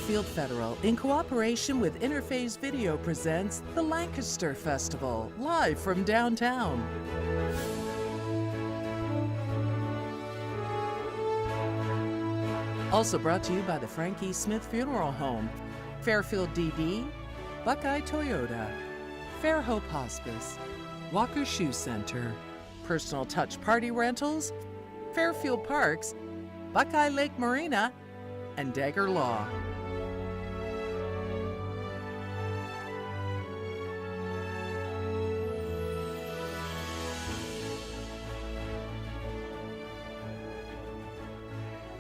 Fairfield Federal, in cooperation with Interphase Video, presents the Lancaster Festival, live from downtown. Also brought to you by the Frank E. Smith Funeral Home, Fairfield DD, Buckeye Toyota, Fairhope Hospice, Walker Shoe Center, Personal Touch Party Rentals, Fairfield Parks, Buckeye Lake Marina, and Dagger Law.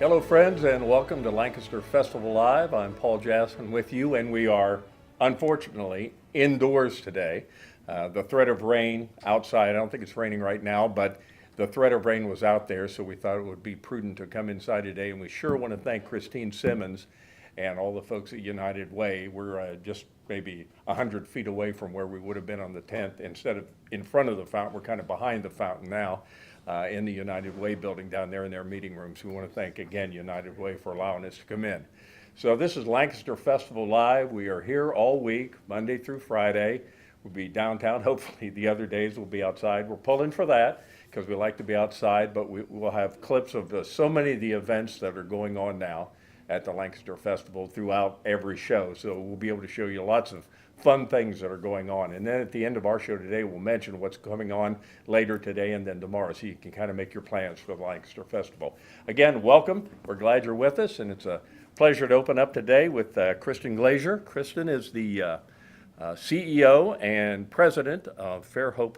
Hello friends, and welcome to Lancaster Festival Live. I'm Paul Jaskin with you, and we are unfortunately indoors today. The threat of rain outside, I don't think it's raining right now, but the threat of rain was out there, so we thought it would be prudent to come inside today, and we sure want to thank Christine Simmons and all the folks at United Way. We're just maybe 100 feet away from where we would have been on the 10th. Instead of in front of the fountain, we're kind of behind the fountain now in the United Way building down there in their meeting rooms. We want to thank again United Way for allowing us to come in. So this is Lancaster Festival Live. We are here all week, Monday through Friday. We'll be downtown. Hopefully the other days we'll be outside. We're pulling for that because we like to be outside, but we'll have clips of so many of the events that are going on now at the Lancaster Festival throughout every show. So we'll be able to show you lots of fun things that are going on. And then at the end of our show today, we'll mention what's coming on later today and then tomorrow, so you can kind of make your plans for the Lancaster Festival. Again, welcome. We're glad you're with us, and it's a pleasure to open up today with Kristen Glazier. Kristen is the CEO and president of Fairhope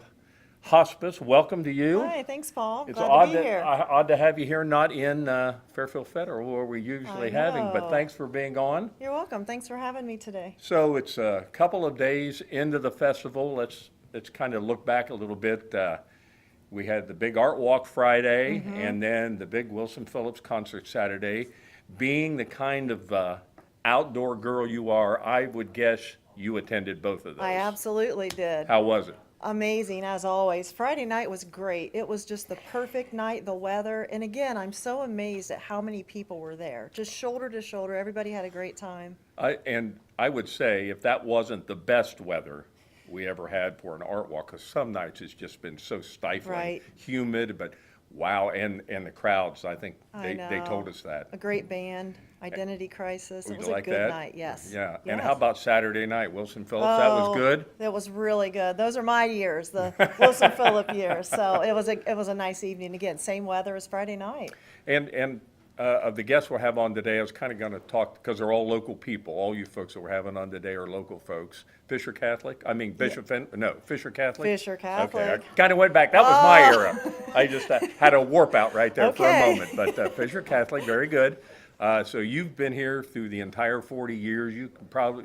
Hospice. Welcome to you. Hi, thanks, Paul. It's Glad to be here. odd to have you here, not in Fairfield Federal, where we're usually having, but thanks for being on. You're welcome. Thanks for having me today. So it's a couple of days into the festival. Let's kind of look back a little bit. We had the big art walk Friday, and then the big Wilson Phillips concert Saturday. Being the kind of outdoor girl you are, I would guess you attended both of those. I absolutely did. How was it? Amazing, as always. Friday night was great. It was just the perfect night, the weather. And again, I'm so amazed at how many people were there. Just shoulder to shoulder. Everybody had a great time. I would say if that wasn't the best weather we ever had for an art walk, because some nights it's just been so stifling, Right. humid, but wow, and the crowds, I think they told us that. A great band, Identity Crisis. Would It was you a like good that? night, yes. Yeah, and Yes. how about Saturday night, Wilson Phillips? That was good? That was really good. Those are my years, the Wilson Phillip years. So it was a nice evening. Again, same weather as Friday night. And of the guests we'll have on today, I was kind of going to talk, because they're all local people. All you folks that we're having on today are local folks. Fisher Catholic? I mean, Fisher Catholic? Fisher Catholic. Okay, I kind of went back. That was my era. I just had a warp out right there for a Okay. moment. But Fisher Catholic, very good. So you've been here through the entire 40 years.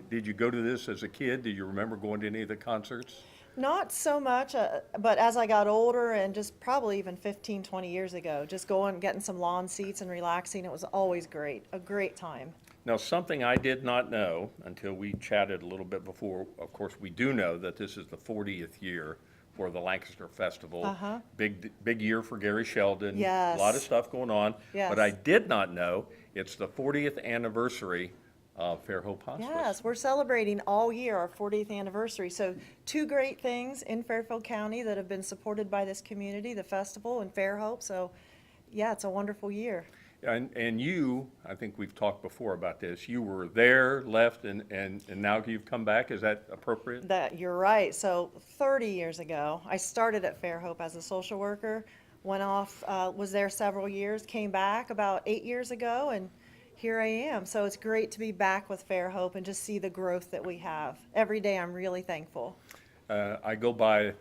Did you go to this as a kid? Did you remember going to any of the concerts? Not so much, but as I got older and just probably even 15, 20 years ago, just going, getting some lawn seats and relaxing, it was always great, a great time. Now, something I did not know until we chatted a little bit before, of course, we do know that this is the 40th year for the Lancaster Festival. Big year for Gary Sheldon. Yes. A lot of stuff going on. Yes. But I did not know it's the 40th anniversary of Fairhope Hospice. Yes, we're celebrating all year our 40th anniversary. So two great things in Fairfield County that have been supported by this community, the festival and Fairhope. So yeah, it's a wonderful year. And you, I think we've talked before about this, you were there, left, and now you've come back. Is that appropriate? That you're right. So 30 years ago, I started at Fairhope as a social worker, went off, was there several years, came back about 8 years ago, and here I am. So it's great to be back with Fairhope and just see the growth that we have. Every day I'm really thankful. I go by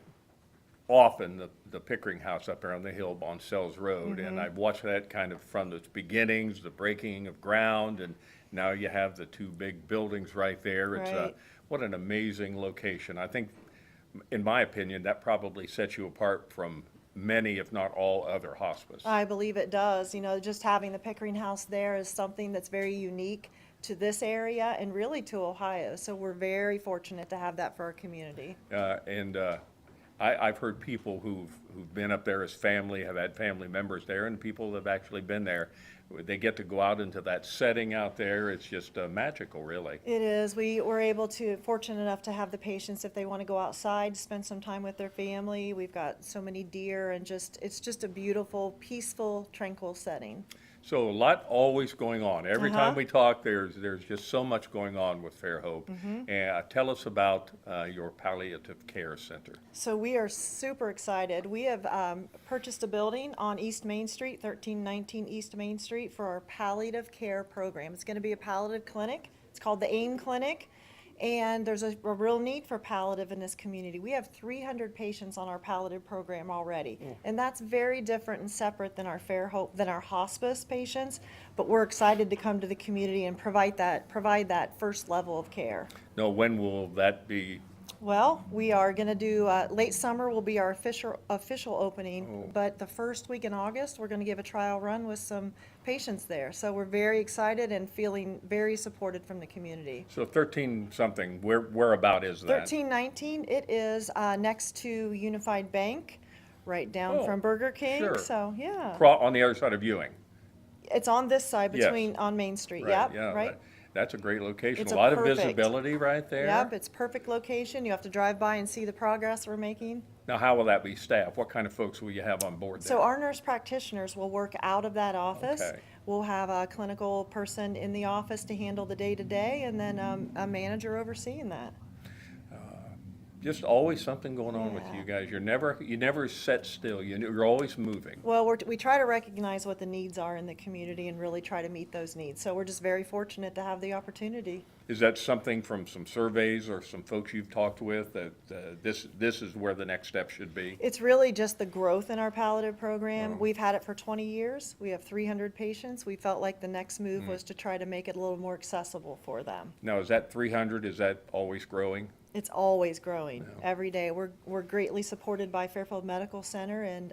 often the Pickering House up there on the hill on Sells Road, and I've watched that kind of from its beginnings, the breaking of ground, and now you have the two big buildings right there. It's Right. What an amazing location. I think, in my opinion, that probably sets you apart from many, if not all, other hospice. I believe it does. You know, just having the Pickering House there is something that's very unique to this area and really to Ohio. So we're very fortunate to have that for our community. I've heard people who've been up there as family, have had family members there, and people that have actually been there. They get to go out into that setting out there. It's just magical, really. It is. We were able to, fortunate enough to have the patients, if they want to go outside, spend some time with their family. We've got so many deer and it's just a beautiful, peaceful, tranquil setting. So a lot always going on. Every Uh-huh. time we talk, there's just so much going on with Fairhope. And tell us about your palliative care center. So we are super excited. We have purchased a building on East Main Street, 1319 East Main Street, for our palliative care program. It's going to be a palliative clinic. It's called the AIM Clinic. And there's a real need for palliative in this community. We have 300 patients on our palliative program already. And that's very different and separate than our Fairhope, than our hospice patients. But we're excited to come to the community and provide that first level of care. No, when will that be? Well, we are going to do, late summer will be our official opening, but the first week in August, we're going to give a trial run with some patients there. So we're very excited and feeling very supported from the community. So 13-something, where about is that? 1319, it is next to Unified Bank, right down Oh, from Burger King. sure. So, yeah. On the other side of Ewing. It's on this side Yes. on Main Street. Right, Yep, yeah, right. That's a great location. It's A a lot of perfect- visibility right there. Yep, it's perfect location. You have to drive by and see the progress we're making. Now, how will that be staffed? What kind of folks will you have on board there? So our nurse practitioners will work out of that office. Okay. We'll have a clinical person in the office to handle the day-to-day, and then a manager overseeing that. Just always something going on with Yeah. you guys. You never sit still. You're always moving. Well, we try to recognize what the needs are in the community and really try to meet those needs. So we're just very fortunate to have the opportunity. Is that something from some surveys or some folks you've talked with that this is where the next step should be? It's really just the growth in our palliative program. We've had it for 20 years. We have 300 patients. We felt like the next move was to try to make it a little more accessible for them. Now, is that 300, is that always growing? It's always growing, every day. We're greatly supported by Fairfield Medical Center, and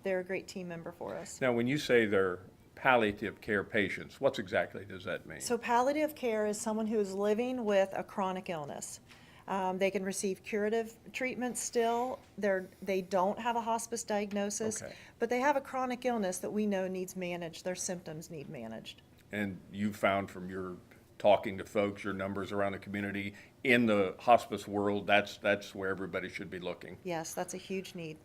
they're a great team member for us. Now, when you say they're palliative care patients, what exactly does that mean? So palliative care is someone who is living with a chronic illness. They can receive curative treatment still. They don't have a hospice diagnosis, Okay. but they have a chronic illness that we know needs managed. Their symptoms need managed. And you found from your talking to folks, your numbers around the community, in the hospice world, that's where everybody should be looking. Yes, that's a huge need.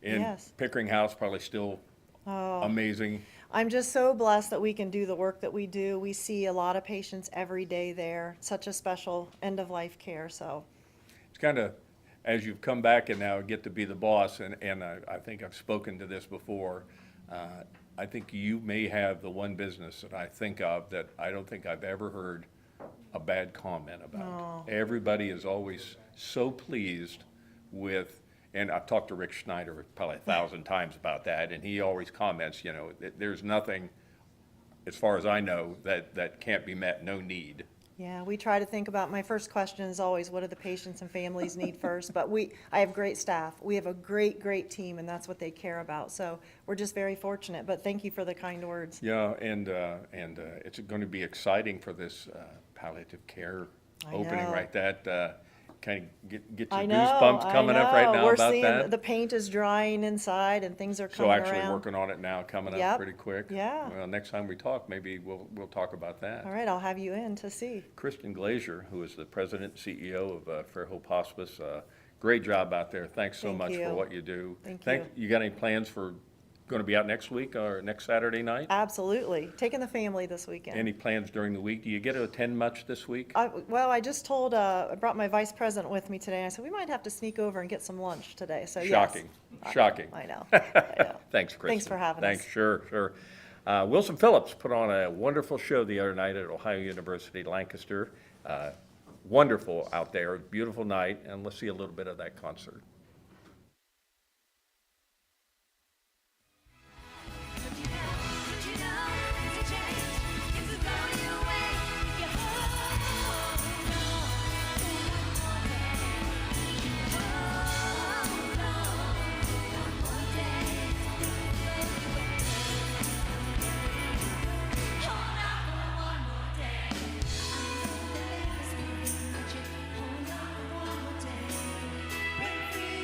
And Yes. Pickering House probably still amazing. I'm just so blessed that we can do the work that we do. We see a lot of patients every day there. Such a special end-of-life care, so. It's kind of, as you've come back and now get to be the boss, and I think I've spoken to this before, I think you may have the one business that I think of that I don't think I've ever heard a bad comment about. Everybody is always so pleased with, and I've talked to Rick Schneider probably 1,000 times about that, and he always comments, that there's nothing, as far as I know, that can't be met, no need. Yeah, we try to think about, my first question is always, what do the patients and families need first? But I have great staff. We have a great, great team, and that's what they care about. So we're just very fortunate, but thank you for the kind words. Yeah, and it's going to be exciting for this palliative care I opening, know. right? That kind of get your I know, goosebumps coming up right now We're about seeing that. the paint is drying inside and things are So coming actually around. working on it now, coming up Yep, pretty quick. yeah. Well, next time we talk, maybe we'll talk about that. All right, I'll have you in to see. Kristen Glazier, who is the president and CEO of Fairhope Hospice, great job out there. Thanks so Thank much for you. what you do. Thank you. You got any plans for going to be out next week or next Saturday night? Absolutely. Taking the family this weekend. Any plans during the week? Do you get to attend much this week? Well, I just told, I brought my vice president with me today. I said, we might have to sneak over and get some lunch today, so yes. Shocking, shocking. I know, I know. Thanks, Kristen. Thanks for having us. Thanks, sure. Wilson Phillips put on a wonderful show the other night at Ohio University, Lancaster. Wonderful out there, beautiful night, and let's see a little bit of that concert. Hold on for one more day.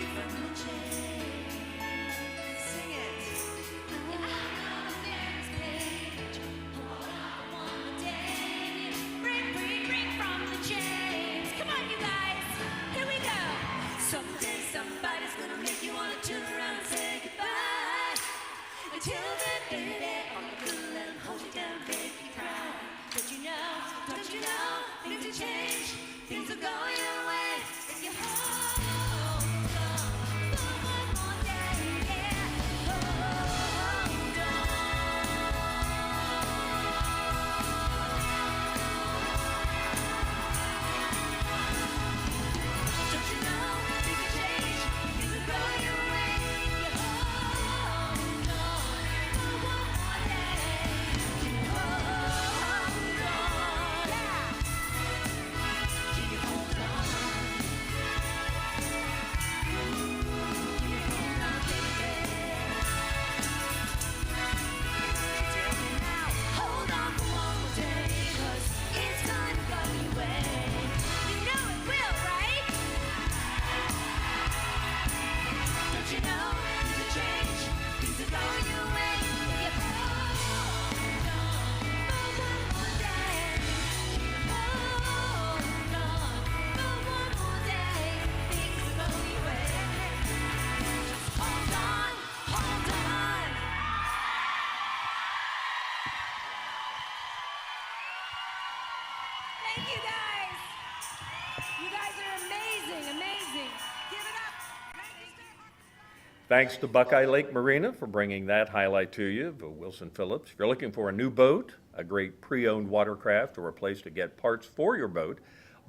Thanks to Buckeye Lake Marina for bringing that highlight to you. But Wilson Phillips, if you're looking for a new boat, a great pre-owned watercraft, or a place to get parts for your boat,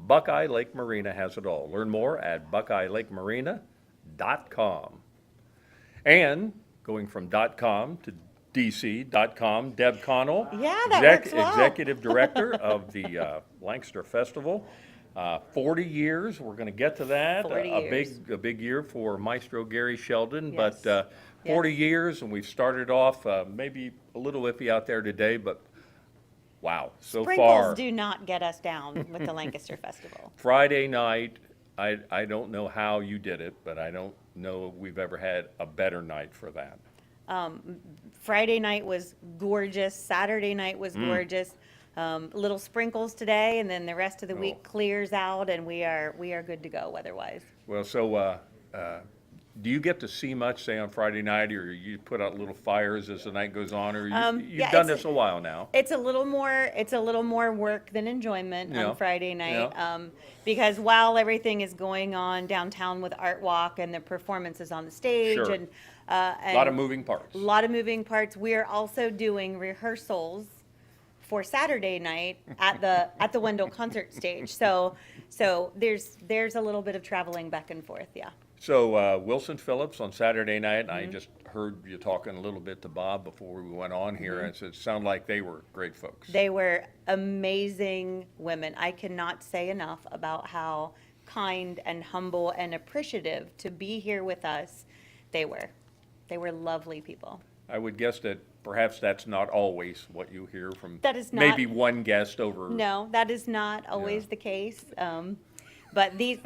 Buckeye Lake Marina has it all. Learn more at buckeyeLakeMarina.com. And going from .com to DC.com, Deb Connell, Yeah, that works well. Executive Director of the Lancaster Festival. 40 years, we're going to get to that. 40 years. A big year for Maestro Gary Sheldon, Yes. but 40 Yes. years, and we've started off maybe a little iffy out there today, but wow, so Sprinkles far. do not get us down with the Lancaster Festival. Friday night, I don't know how you did it, but I don't know we've ever had a better night for that. Friday night was gorgeous. Saturday night was gorgeous. Little sprinkles today, and then the rest of the week clears out, and we are good to go weather-wise. Well, so do you get to see much, say, on Friday night, or you put out little fires as the night goes on, or you've yeah, done it's- this a while now? It's a little more work than enjoyment Yeah. on Friday night, Yeah. because while everything is going on downtown with Art Walk and the performances on the stage, Sure. and A lot of moving parts. a lot of moving parts, we are also doing rehearsals for Saturday night at the Wendell concert stage. So there's a little bit of traveling back and forth, yeah. So Wilson Phillips on Saturday night, and I just heard you talking a little bit to Bob before we went on here, and it sounded like they were great folks. They were amazing women. I cannot say enough about how kind and humble and appreciative to be here with us they were. They were lovely people. I would guess that perhaps that's not always what you hear from That is not- maybe one guest over. No, that is not always Yeah. the case. But these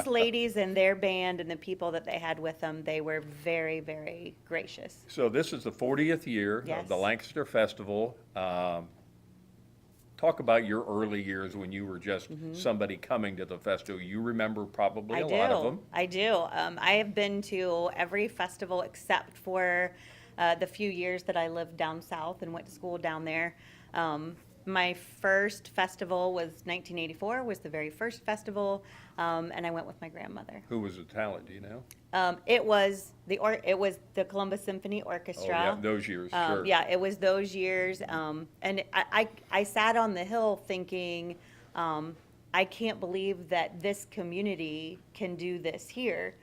ladies and their band and the people that they had with them, they were very, very gracious. So this is the 40th year of the Yes. Lancaster Festival. Talk about your early years when you were just somebody coming to the festival. You remember probably a lot of them. I do. I have been to every festival except for the few years that I lived down south and went to school down there. My first festival was 1984, was the very first festival, and I went with my grandmother. Who was the talent, do you know? It was the Columbus Symphony Orchestra. Oh, yeah, those years, sure. Yeah, it was those years. And I sat on the hill thinking, I can't believe that this community can do this here.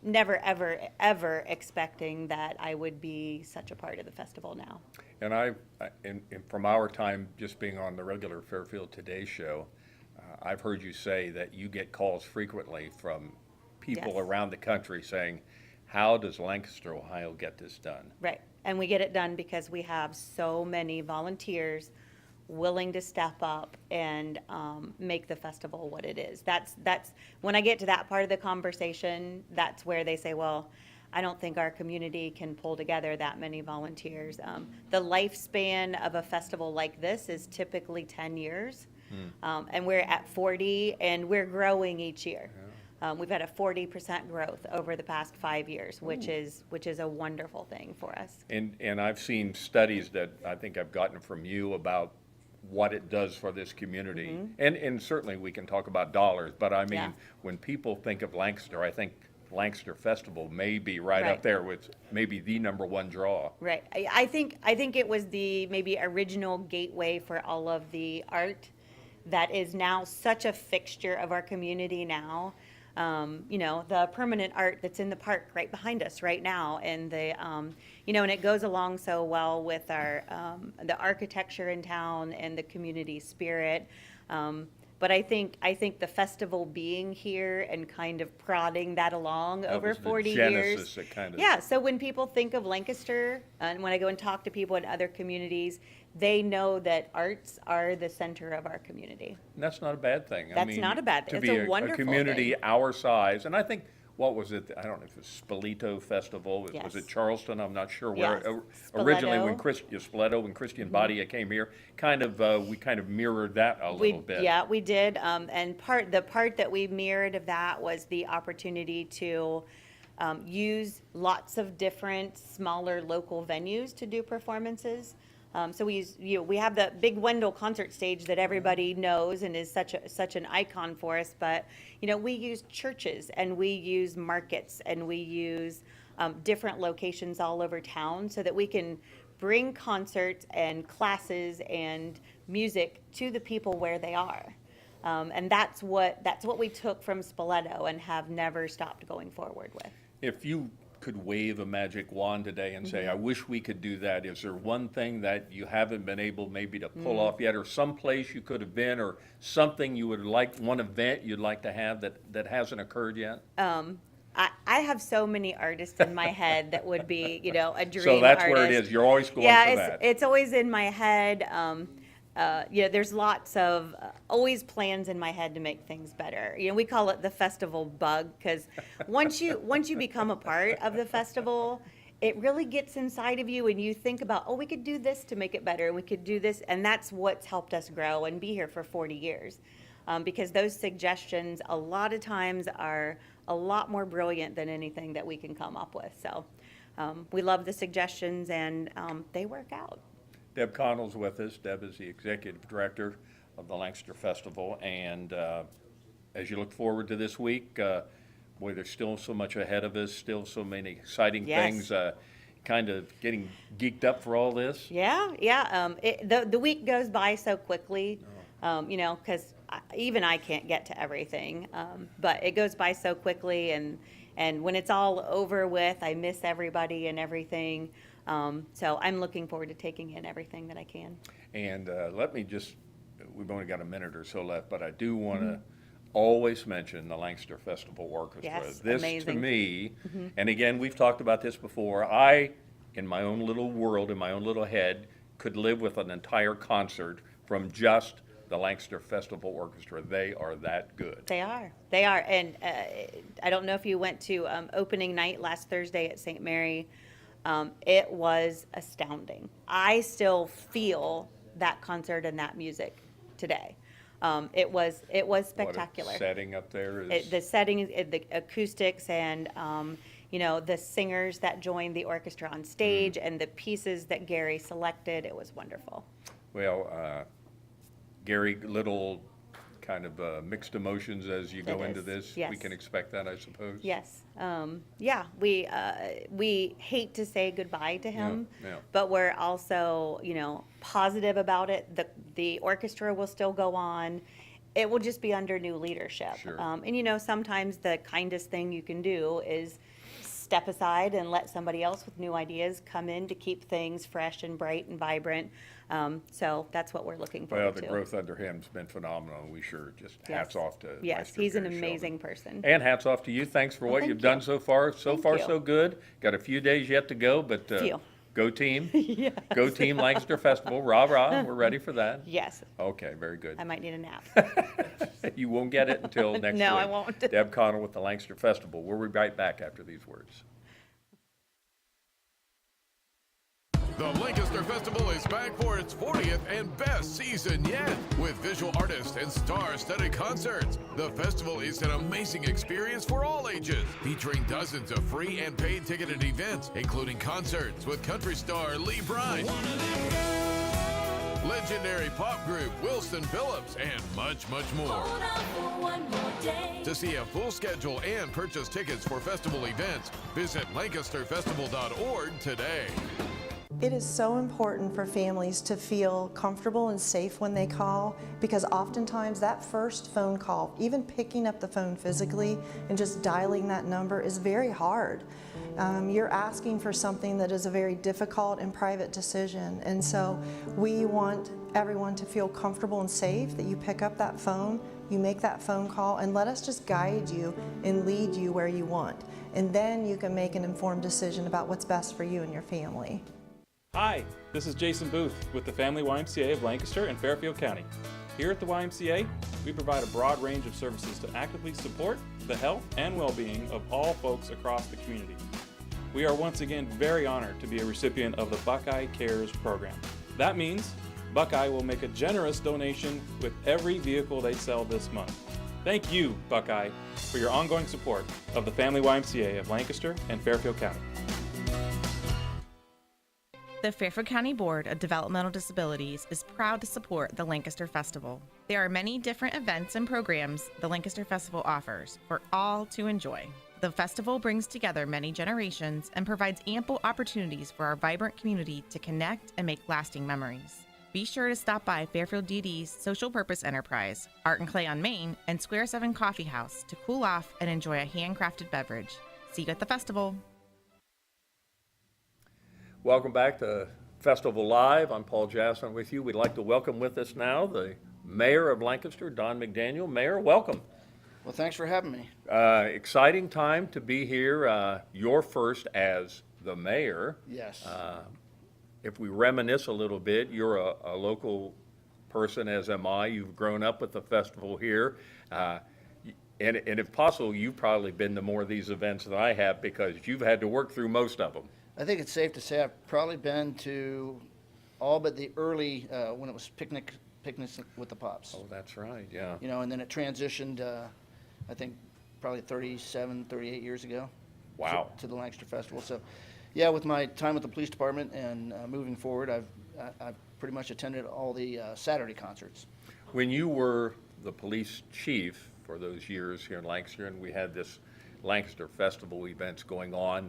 Never, ever, ever expecting that I would be such a part of the festival now. And from our time just being on the regular Fairfield Today show, I've heard you say that you get calls frequently from people Yes. around the country saying, how does Lancaster, Ohio get this done? Right. And we get it done because we have so many volunteers willing to step up and make the festival what it is. That's when I get to that part of the conversation, that's where they say, well, I don't think our community can pull together that many volunteers. The lifespan of a festival like this is typically 10 years. And we're at 40 and we're growing each year. We've had a 40% growth over the past 5 years, which is a wonderful thing for us. And I've seen studies that I think I've gotten from you about what it does for this community. And certainly we can talk about dollars, but I mean, Yeah. when people think of Lancaster, I think Lancaster Festival may be right Right. up there with maybe the number one draw. Right. I think it was the maybe original gateway for all of the art that is now such a fixture of our community now. The permanent art that's in the park right behind us right now, and and it goes along so well with our the architecture in town and the community spirit. But I think the festival being here and kind of prodding that along That over was the 40 genesis years. that kind of- Yeah, so when people think of Lancaster, and when I go and talk to people in other communities, they know that arts are the center of our community. And that's not a bad thing. I That's mean, not a bad thing. To It's be a wonderful community thing. our size, and I think, what was it? I don't know if it was Spalito Festival. Was Yes. it Charleston? I'm not sure where. Yes. Originally, when Spoleto. Spoleto and Christian Badia came here, we kind of mirrored that a little bit. Yeah, we did. And the part that we mirrored of that was the opportunity to use lots of different smaller local venues to do performances. So we have the big Wendell concert stage that everybody knows and is such an icon for us. But we use churches and we use markets and we use different locations all over town so that we can bring concerts and classes and music to the people where they are. And that's what we took from Spoleto and have never stopped going forward with. If you could wave a magic wand today and say, I wish we could do that, is there one thing that you haven't been able maybe to pull off yet, or some place you could have been, or something you would like, one event you'd like to have that hasn't occurred yet? I have so many artists in my head that would be, a dream artist. So that's where it is. You're always going for that. It's always in my head. There's lots of always plans in my head to make things better. We call it the festival bug, because once you become a part of the festival, it really gets inside of you, and you think about, oh, we could do this to make it better, and we could do this, and that's what's helped us grow and be here for 40 years. Because those suggestions a lot of times are a lot more brilliant than anything that we can come up with. So we love the suggestions, and they work out. Deb Connell's with us. Deb is the executive director of the Lancaster Festival, and as you look forward to this week, boy, there's still so much ahead of us, still so many exciting things. Kind of getting geeked up for all this. Yeah. The week goes by so quickly, because even I can't get to everything, but it goes by so quickly, and when it's all over with, I miss everybody and everything. So I'm looking forward to taking in everything that I can. And we've only got a minute or so left, but I do want to always mention the Lancaster Festival Orchestra. Yes, this amazing. To me, and again, we've talked about this before, I, in my own little world, in my own little head, could live with an entire concert from just the Lancaster Festival Orchestra. They are that good. They are. And I don't know if you went to opening night last Thursday at St. Mary. It was astounding. I still feel that concert and that music today. It was spectacular. What a setting up there is. The setting, the acoustics, and the singers that joined the orchestra on stage, and the pieces that Gary selected. It was wonderful. Well, Gary, little kind of mixed emotions as you go into this. Yes. We can expect that, I suppose. Yes. We hate to say goodbye to him, Yeah. but we're also, positive about it. The orchestra will still go on. It will just be under new leadership. Sure. And sometimes the kindest thing you can do is step aside and let somebody else with new ideas come in to keep things fresh and bright and vibrant. So that's what we're looking forward to. Well, the growth under him's been phenomenal. We sure just hats off to Maestro he's an Gary amazing Sheldon. person. And hats off to you. Thanks for what thank you've you. done so far. Thank you. So good. Got a few days yet to go, but go team. Yes. Go team Lancaster Festival. Rah, rah. We're ready for that. Yes. Okay, very good. I might need a nap. You won't get it until next week. No, I won't. Deb Connell with the Lancaster Festival. We'll be right back after these words. The Lancaster Festival is back for its 40th and best season yet. With visual artists and star-studded concerts, the festival is an amazing experience for all ages, featuring dozens of free and paid ticketed events, including concerts with country star Lee Bright, legendary pop group Wilson Phillips, and much, much more. To see a full schedule and purchase tickets for festival events, visit lancasterfestival.org today. It is so important for families to feel comfortable and safe when they call, because oftentimes that first phone call, even picking up the phone physically and just dialing that number, is very hard. You're asking for something that is a very difficult and private decision, and so we want everyone to feel comfortable and safe that you pick up that phone, you make that phone call, and let us just guide you and lead you where you want. And then you can make an informed decision about what's best for you and your family. Hi, this is Jason Booth with the Family YMCA of Lancaster and Fairfield County. Here at the YMCA, we provide a broad range of services to actively support the health and well-being of all folks across the community. We are once again very honored to be a recipient of the Buckeye Cares program. That means Buckeye will make a generous donation with every vehicle they sell this month. Thank you, Buckeye, for your ongoing support of the Family YMCA of Lancaster and Fairfield County. The Fairfield County Board of Developmental Disabilities is proud to support the Lancaster Festival. There are many different events and programs the Lancaster Festival offers for all to enjoy. The festival brings together many generations and provides ample opportunities for our vibrant community to connect and make lasting memories. Be sure to stop by Fairfield DD's social purpose enterprise, Art and Clay on Main, and Square 7 Coffee House to cool off and enjoy a handcrafted beverage. See you at the festival. Welcome back to Festival Live. I'm Paul Jasson with you. We'd like to welcome with us now the Mayor of Lancaster, Don McDaniel. Mayor, welcome. Well, thanks for having me. Exciting time to be here. Your first as the mayor. Yes. If we reminisce a little bit, you're a local person, as am I. You've grown up with the festival here. And if possible, you've probably been to more of these events than I have because you've had to work through most of them. I think it's safe to say I've probably been to all but the early, when it was picnics with the Pops. Oh, that's right, yeah. You know, and then it transitioned, I think, probably 37, 38 years ago. Wow. To the Lancaster Festival. So, yeah, with my time with the police department and moving forward, I've pretty much attended all the Saturday concerts. When you were the police chief for those years here in Lancaster, and we had this Lancaster Festival events going on,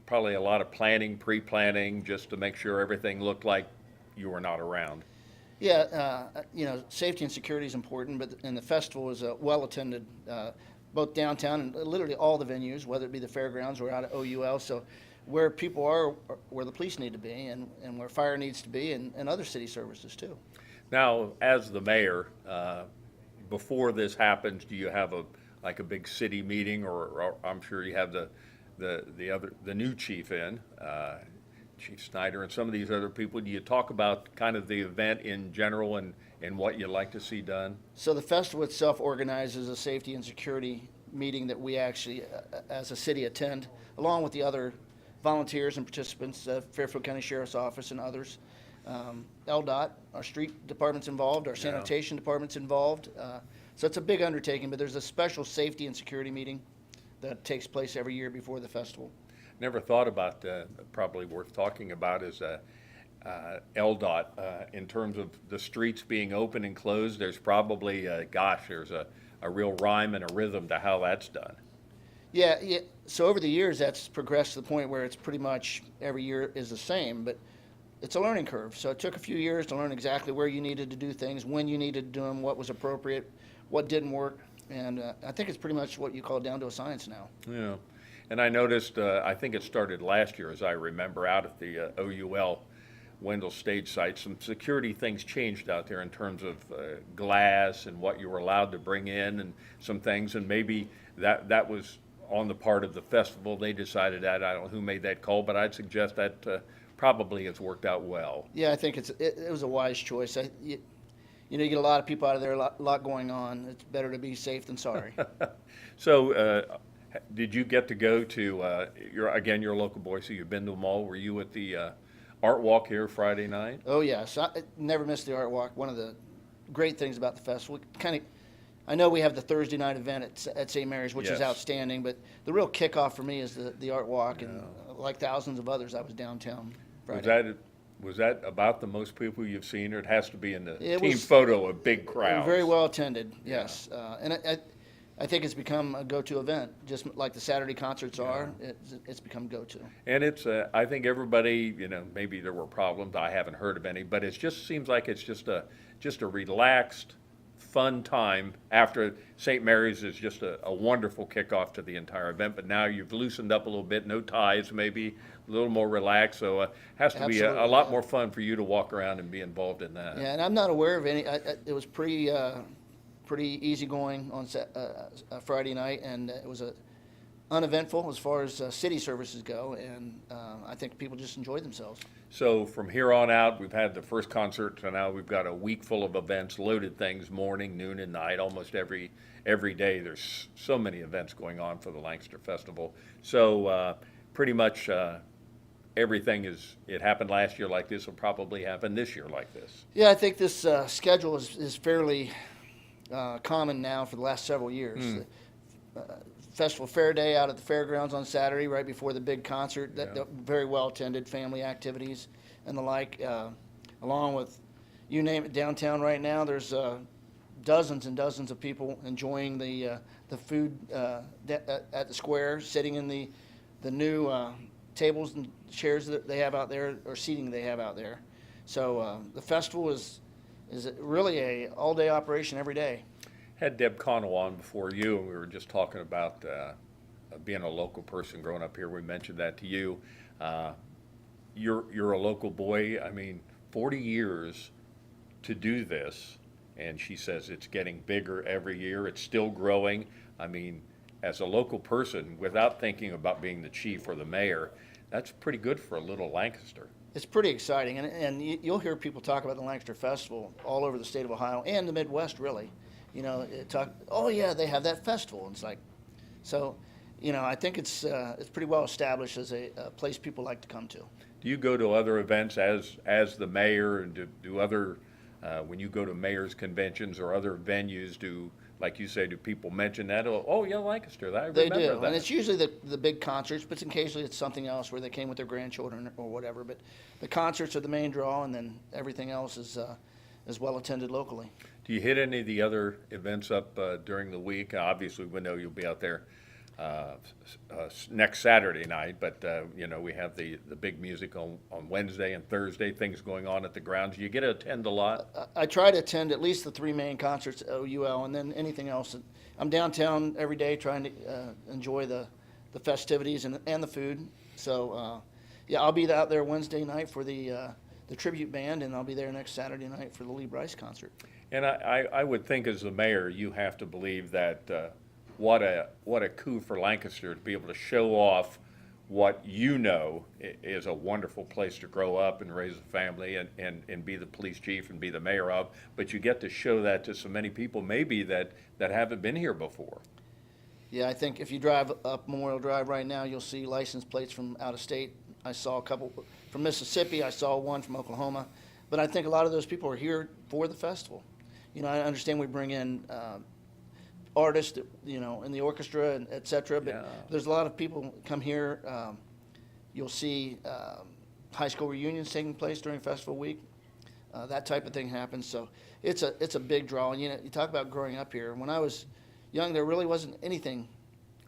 probably a lot of planning, pre-planning, just to make sure everything looked like you were not around. Yeah, you know, safety and security is important, and the festival is well attended, both downtown and literally all the venues, whether it be the fairgrounds or out at OUL. So where people are, where the police need to be, and where fire needs to be, and other city services too. Now, as the mayor, before this happens, do you have a big city meeting, or I'm sure you have the new chief in, Chief Snyder, and some of these other people? Do you talk about kind of the event in general and what you'd like to see done? So the festival itself organizes a safety and security meeting that we actually, as a city, attend, along with the other volunteers and participants, Fairfield County Sheriff's Office and others. LDOT, our street department's involved, our sanitation department's involved. So it's a big undertaking, but there's a special safety and security meeting that takes place every year before the festival. Never thought about, probably worth talking about is LDOT. In terms of the streets being open and closed, there's probably, there's a real rhyme and a rhythm to how that's done. Yeah. So over the years, that's progressed to the point where it's pretty much every year is the same, but it's a learning curve. So it took a few years to learn exactly where you needed to do things, when you needed to do them, what was appropriate, what didn't work. And I think it's pretty much what you call down to a science now. Yeah. And I noticed, I think it started last year, as I remember, out at the OUL Wendell stage site, some security things changed out there in terms of glass and what you were allowed to bring in and some things. And maybe that was on the part of the festival. They decided that. I don't know who made that call, but I'd suggest that probably has worked out well. Yeah, I think it was a wise choice. You get a lot of people out of there, a lot going on. It's better to be safe than sorry. So, did you get to go to, you're a local boy, so you've been to them all. Were you at the Art Walk here Friday night? Oh, yes. I never missed the Art Walk. One of the great things about the festival, I know we have the Thursday night event at St. Mary's, which is Yes. outstanding, but the real kickoff for me is the Art Walk, and like thousands of others, I was downtown Friday. Was that about the most people you've seen, or it has to be in the It team was- photo, a big crowd? Very well attended, yes. And I think it's become a go-to event, just like the Saturday concerts are. It's become go-to. And it's, I think everybody, maybe there were problems, I haven't heard of any, but it just seems like it's just a relaxed, fun time. After St. Mary's is just a wonderful kickoff to the entire event, but now you've loosened up a little bit, no ties, maybe a little more relaxed, so it has to be a Absolutely, lot yeah. more fun for you to walk around and be involved in that. Yeah, and I'm not aware of any. It was pretty easygoing on Friday night, and it was uneventful as far as city services go, and I think people just enjoyed themselves. So from here on out, we've had the first concert, so now we've got a week full of events, loaded things, morning, noon, and night, almost every day. There's so many events going on for the Lancaster Festival. So pretty much everything it happened last year like this, will probably happen this year like this. Yeah, I think this schedule is fairly common now for the last several years. The, Festival Fair Day out at the fairgrounds on Saturday, right before the big concert. That very well attended, family activities and the like. Along with, you name it, downtown right now. There's dozens and dozens of people enjoying the food at the square, sitting in the new tables and chairs that they have out there, or seating they have out there. So the festival is really a all-day operation every day. Had Deb Connell on before you, and we were just talking about being a local person growing up here. We mentioned that to you. You're a local boy. I mean, 40 years to do this, and she says it's getting bigger every year. It's still growing. I mean, as a local person, without thinking about being the chief or the mayor, that's pretty good for a little Lancaster. It's pretty exciting, and you'll hear people talk about the Lancaster Festival all over the state of Ohio and the Midwest, really. You know, oh yeah, they have that festival. And it's like, so, you know, I think it's pretty well established as a place people like to come to. Do you go to other events as the mayor, and do other, when you go to mayor's conventions or other venues, like you say, do people mention that? Oh yeah, Lancaster, I remember They that. do, and it's usually the big concerts, but occasionally it's something else where they came with their grandchildren or whatever. But the concerts are the main draw, and then everything else is well attended locally. Do you hit any of the other events up during the week? Obviously, we know you'll be out there next Saturday night, but you know, we have the big music on Wednesday and Thursday, things going on at the grounds. You get to attend a lot? I try to attend at least the three main concerts at OUL, and then anything else. I'm downtown every day trying to enjoy the festivities and the food. So yeah, I'll be out there Wednesday night for the tribute band, and I'll be there next Saturday night for the Lee Brice concert. And I would think, as the mayor, you have to believe that what a coup for Lancaster to be able to show off what you know is a wonderful place to grow up and raise a family and be the police chief and be the mayor of, but you get to show that to so many people maybe that haven't been here before. Yeah, I think if you drive up Memorial Drive right now, you'll see license plates from out of state. I saw a couple from Mississippi. I saw one from Oklahoma. But I think a lot of those people are here for the festival. You know, I understand we bring in artists, you know, in the orchestra and et cetera, but Yeah. there's a lot of people come here. You'll see high school reunions taking place during festival week. That type of thing happens. So it's a big draw. And you know, you talk about growing up here. When I was young, there really wasn't anything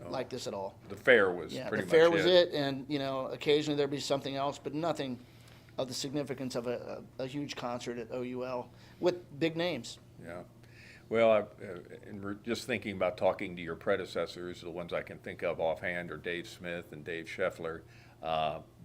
like this at all. The fair was Yeah, pretty the much fair was it, and you know, occasionally there'd be something else, but nothing of the significance of a huge concert at OUL with big names. Yeah. Well, and we're just thinking about talking to your predecessors, the ones I can think of offhand are Dave Smith and Dave Scheffler.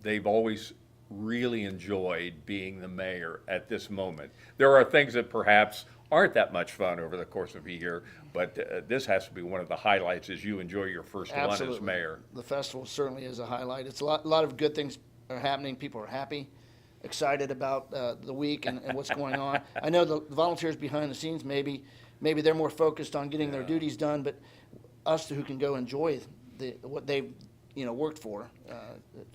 They've always really enjoyed being the mayor at this moment. There are things that perhaps aren't that much fun over the course of a year, but this has to be one of the highlights as you enjoy your first one as mayor. The festival certainly is a highlight. It's a lot of good things are happening. People are happy, excited about the week and what's going on. I know the volunteers behind the scenes, maybe they're more focused on getting their duties done, but us who can go enjoy what they've worked for,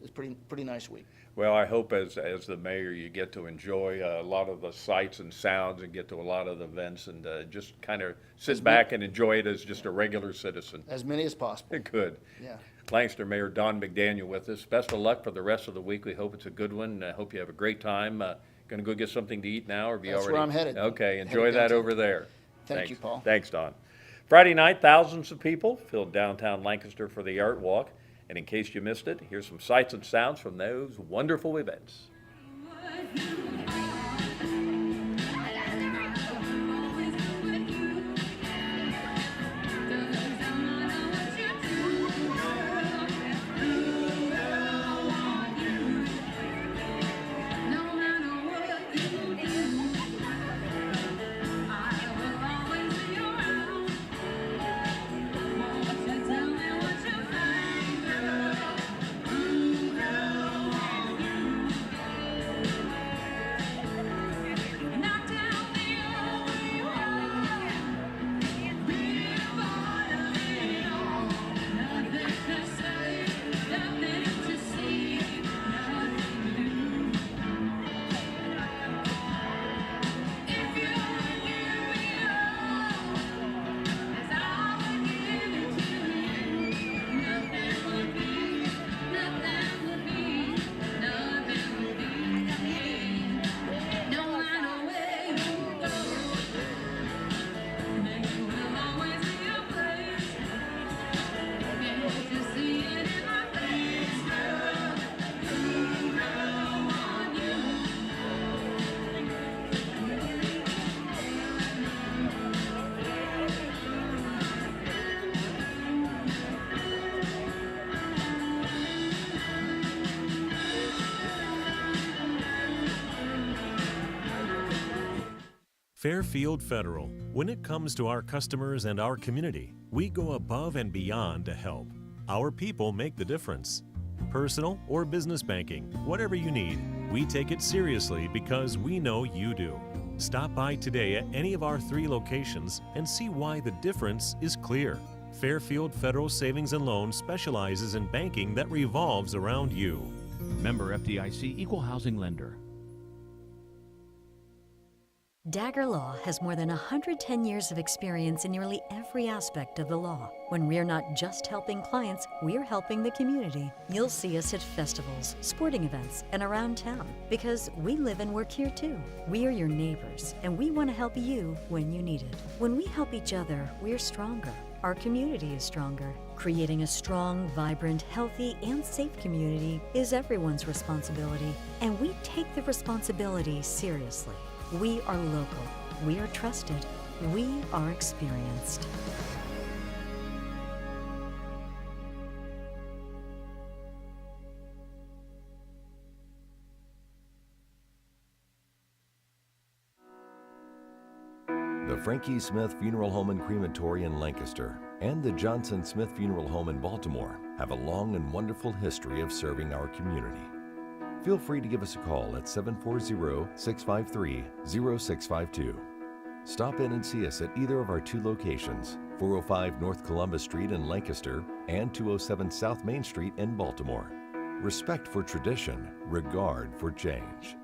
it's pretty nice week. Well, I hope as the mayor you get to enjoy a lot of the sights and sounds and get to a lot of the events and just kind of sit back and enjoy it as just a regular citizen. As many as possible. Good. Yeah. Lancaster Mayor Don McDaniel with us. Best of luck for the rest of the week. We hope it's a good one. I hope you have a great time. Going to go get something to eat now, or be That's already? where I'm headed. Okay, enjoy Headed that downtown. over there. Thank Thanks. you, Paul. Thanks, Don. Friday night, thousands of people filled downtown Lancaster for the Art Walk. And in case you missed it, here's some sights and sounds from those wonderful events. Fairfield Federal. When it comes to our customers and our community, we go above and beyond to help. Our people make the difference. Personal or business banking, whatever you need, we take it seriously because we know you do. Stop by today at any of our 3 locations and see why the difference is clear. Fairfield Federal Savings and Loan specializes in banking that revolves around you. Member FDIC, Equal Housing Lender. Dagger Law has more than 110 years of experience in nearly every aspect of the law. When we're not just helping clients, we're helping the community. You'll see us at festivals, sporting events, and around town because we live and work here too. We are your neighbors, and we want to help you when you need it. When we help each other, we're stronger. Our community is stronger. Creating a strong, vibrant, healthy, and safe community is everyone's responsibility, and we take the responsibility seriously. We are local, we are trusted, we are experienced. The Frankie Smith Funeral Home and Crematory in Lancaster and the Johnson Smith Funeral Home in Baltimore have a long and wonderful history of serving our community. Feel free to give us a call at 740-653-0652. Stop in and see us at either of our 2 locations, 405 North Columbus Street in Lancaster and 207 South Main Street in Baltimore. Respect for tradition, regard for change.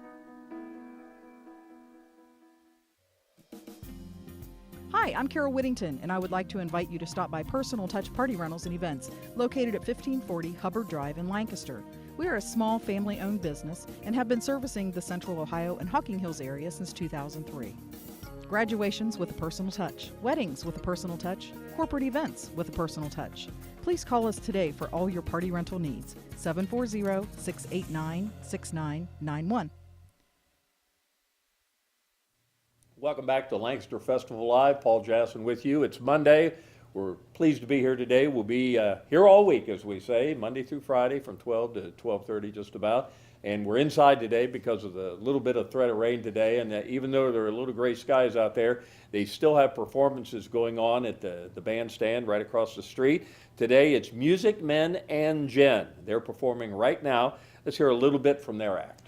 Hi, I'm Carol Whittington, and I would like to invite you to stop by Personal Touch Party Rentals and Events, located at 1540 Hubbard Drive in Lancaster. We are a small family-owned business and have been servicing the Central Ohio and Hocking Hills area since 2003. Graduations with a personal touch, weddings with a personal touch, corporate events with a personal touch. Please call us today for all your party rental needs, 740-689-6991. Welcome back to Lancaster Festival Live. Paul Jasson with you. It's Monday. We're pleased to be here today. We'll be here all week, as we say, Monday through Friday from 12 to 12:30 just about. And we're inside today because of the little bit of threat of rain today. And even though there are little gray skies out there, they still have performances going on at the bandstand right across the street. Today it's Music Men and Jen. They're performing right now. Let's hear a little bit from their act.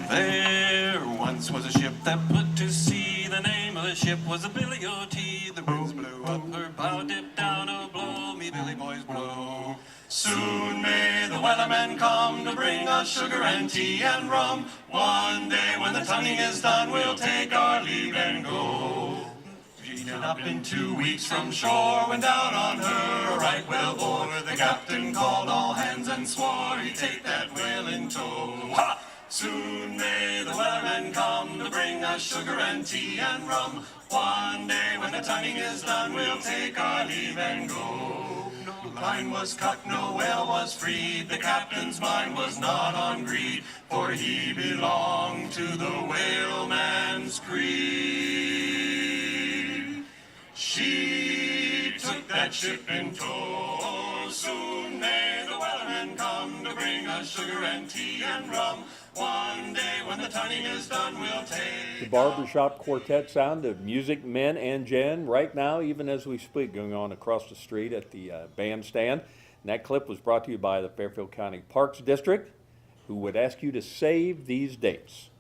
There once was a ship that put to sea. The name of the ship was the Billy O.T. The breeze blew up her bow, dipped down, oh blow me Billy boys blow. Soon may the wellerman come to bring us sugar and tea and rum. One day when the tonguing is done, we'll take our leave and go. She'd up in 2 weeks from shore, went down on her a right whale bore. The captain called all hands and swore he'd take that whale in tow. Ha! Soon may the wellerman come to bring us sugar and tea and rum. One day when the tonguing is done, we'll take our leave and go. No line was cut, no whale was freed. The captain's mind was not on greed, for he belonged to the whaleman's creed. She took that ship in tow. Soon may the wellerman come to bring us sugar and tea and rum. One day when the tonguing is done, we'll take The barbershop quartet sound of Music Men and Jen right now, even as we speak, going on across the street at the bandstand. And that clip was brought to you by the Fairfield County Parks District, who would ask you to save these dates.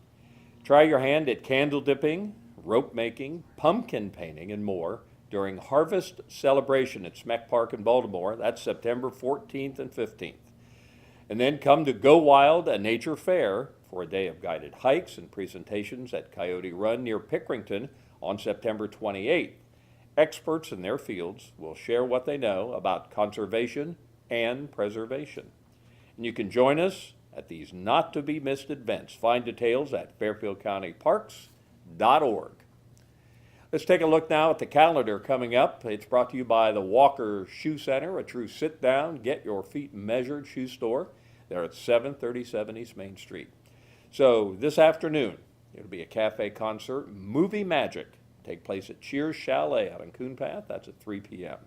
Try your hand at candle dipping, rope making, pumpkin painting, and more during Harvest Celebration at Smeck Park in Baltimore. That's September 14th and 15th. And then come to Go Wild, a nature fair, for a day of guided hikes and presentations at Coyote Run near Pickerington on September 28th. Experts in their fields will share what they know about conservation and preservation. And you can join us at these not-to-be-missed events. Find details at fairfieldcountyparks.org. Let's take a look now at the calendar coming up. It's brought to you by the Walker Shoe Center, a true sit-down, get-your-feet-measured shoe store. They're at 737 East Main Street. So this afternoon, it'll be a cafe concert, Movie Magic, take place at Cheers Chalet out on Coon Path. That's at 3 p.m.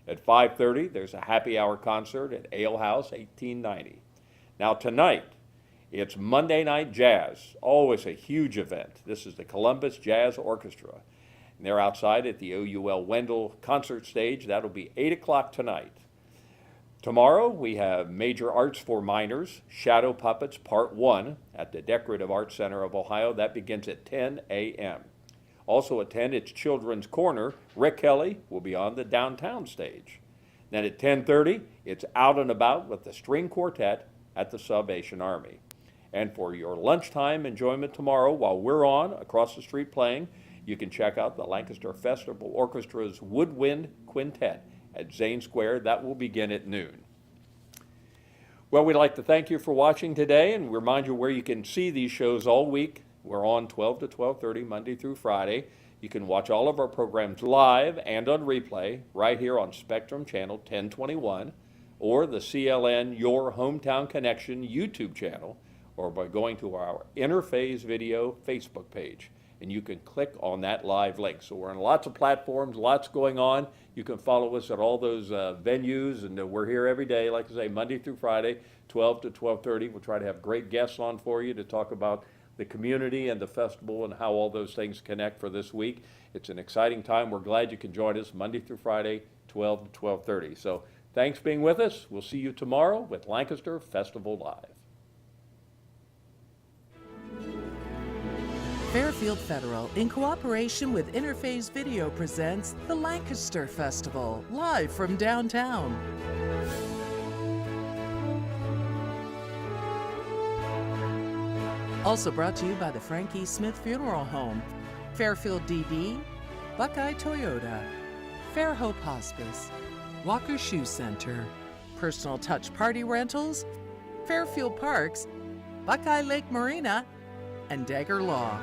At 5:30, there's a happy hour concert at Ale House 1890. Now tonight, It's Monday Night Jazz, always a huge event. This is the Columbus Jazz Orchestra. And they're outside at the OUL Wendell concert stage. That'll be 8 o'clock tonight. Tomorrow we have Major Arts for Minors, Shadow Puppets Part 1 at the Decorative Arts Center of Ohio. That begins at 10 a.m. Also at 10, it's Children's Corner. Rick Kelly will be on the downtown stage. Then at 10:30, it's Out and About with the String Quartet at the Salvation Army. And for your lunchtime enjoyment tomorrow, while we're on across the street playing, you can check out the Lancaster Festival Orchestra's Woodwind Quintet at Zane Square. That will begin at noon. Well, we'd like to thank you for watching today and remind you where you can see these shows all week. We're on 12 to 12:30 Monday through Friday. You can watch all of our programs live and on replay right here on Spectrum Channel 1021 or the CLN Your Hometown Connection YouTube channel, or by going to our Interphase Video Facebook page. And you can click on that live link. So we're on lots of platforms, lots going on. You can follow us at all those venues, and we're here every day, like I say, Monday through Friday, 12 to 12:30. We'll try to have great guests on for you to talk about the community and the festival and how all those things connect for this week. It's an exciting time. We're glad you can join us Monday through Friday, 12 to 12:30. So thanks for being with us. We'll see you tomorrow with Lancaster Festival Live. Fairfield Federal, in cooperation with Interphase Video, presents the Lancaster Festival, live from downtown. Also brought to you by the Frank E. Smith Funeral Home, Fairfield DD, Buckeye Toyota, Fair Hope Hospice, Walker Shoe Center, Personal Touch Party Rentals, Fairfield Parks, Buckeye Lake Marina, and Dagger Law.